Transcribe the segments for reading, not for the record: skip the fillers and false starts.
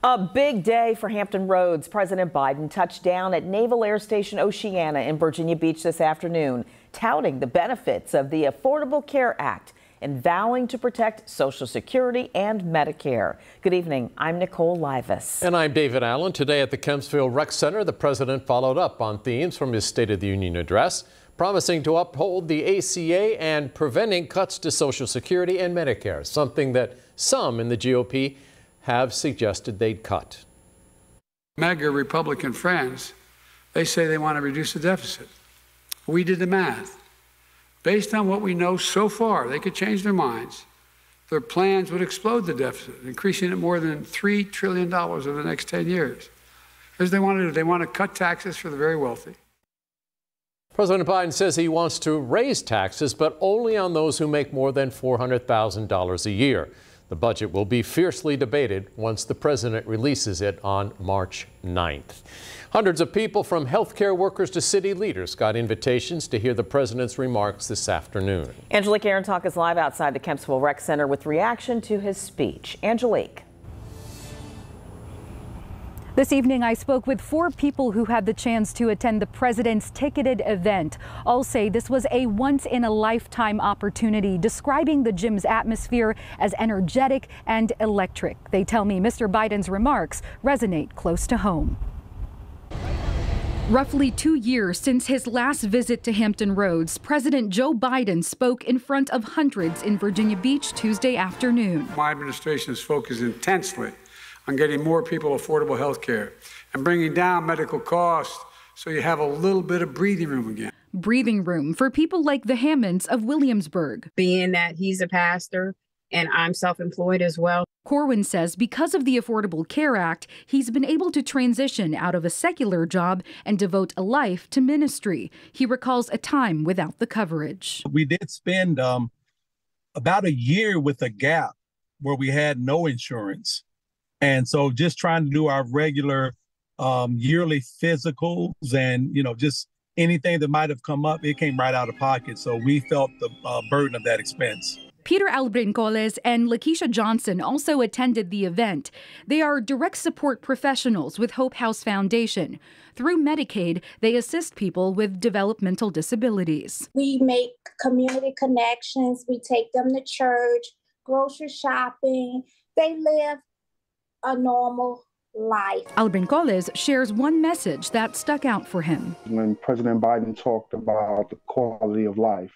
A big day for Hampton Roads. President Biden touched down at Naval Air Station Oceana in Virginia Beach this afternoon, touting the benefits of the Affordable Care Act and vowing to protect Social Security and Medicare. Good evening. I'm Nicole Livas. And I'm David Allen. Today at the Kempsville Rec Center, the president followed up on themes from his State of the Union address, promising to uphold the ACA and preventing cuts to Social Security and Medicare, something that some in the GOP have suggested they'd cut. MAGA Republican friends, they say they want to reduce the deficit. We did the math. Based on what we know so far, they could change their minds. Their plans would explode the deficit, increasing it more than $3 trillion over the next 10 years. As they want to do, they want to cut taxes for the very wealthy. President Biden says he wants to raise taxes, but only on those who make more than $400,000 a year. The budget will be fiercely debated once the president releases it on March 9th. Hundreds of people, from healthcare workers to city leaders, got invitations to hear the president's remarks this afternoon. Angelique Arentalk is live outside the Kempsville Rec Center with reaction to his speech. Angelique. This evening, I spoke with 4 people who had the chance to attend the president's ticketed event. All say this was a once-in-a-lifetime opportunity, describing the gym's atmosphere as energetic and electric. They tell me Mr. Biden's remarks resonate close to home. Roughly 2 years since his last visit to Hampton Roads, President Joe Biden spoke in front of hundreds in Virginia Beach Tuesday afternoon. My administration is focused intensely on getting more people affordable health care and bringing down medical costs so you have a little bit of breathing room again. Breathing room for people like the Hammonds of Williamsburg. Being that he's a pastor and I'm self-employed as well. Corwin says because of the Affordable Care Act, he's been able to transition out of a secular job and devote a life to ministry. He recalls a time without the coverage. We did spend about a year with a gap where we had no insurance. And so just trying to do our regular yearly physicals and, just anything that might have come up, it came right out of pocket. So we felt the burden of that expense. Peter Albrincoles and Lakeisha Johnson also attended the event. They are direct support professionals with Hope House Foundation. Through Medicaid, they assist people with developmental disabilities. We make community connections. We take them to church, grocery shopping. They live a normal life. Albrincoles shares one message that stuck out for him. When President Biden talked about the quality of life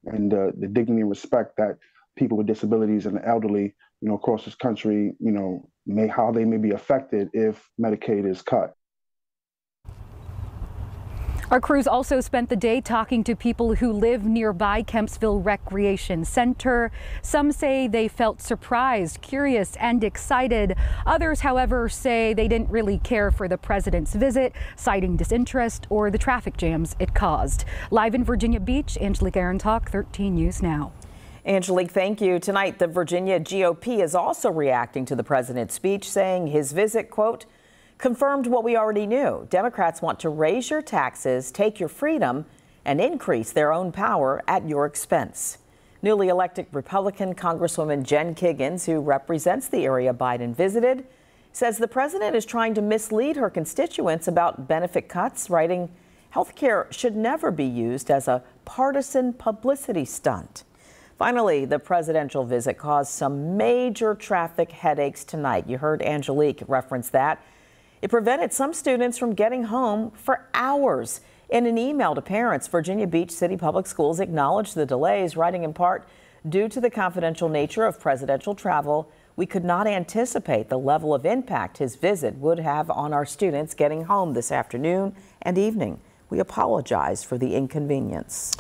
and the dignity and respect that people with disabilities and the elderly, across this country, how they may be affected if Medicaid is cut. Our crews also spent the day talking to people who live nearby Kempsville Recreation Center. Some say they felt surprised, curious, and excited. Others, however, say they didn't really care for the president's visit, citing disinterest or the traffic jams it caused. Live in Virginia Beach, Angelique Arentalk, 13 News Now. Angelique, thank you. Tonight, the Virginia GOP is also reacting to the president's speech, saying his visit, quote, confirmed what we already knew. Democrats want to raise your taxes, take your freedom, and increase their own power at your expense. Newly elected Republican Congresswoman Jen Kiggins, who represents the area Biden visited, says the president is trying to mislead her constituents about benefit cuts, writing, health care should never be used as a partisan publicity stunt. Finally, the presidential visit caused some major traffic headaches tonight. You heard Angelique reference that. It prevented some students from getting home for hours. In an email to parents, Virginia Beach City Public Schools acknowledged the delays, writing in part, due to the confidential nature of presidential travel, we could not anticipate the level of impact his visit would have on our students getting home this afternoon and evening. We apologize for the inconvenience.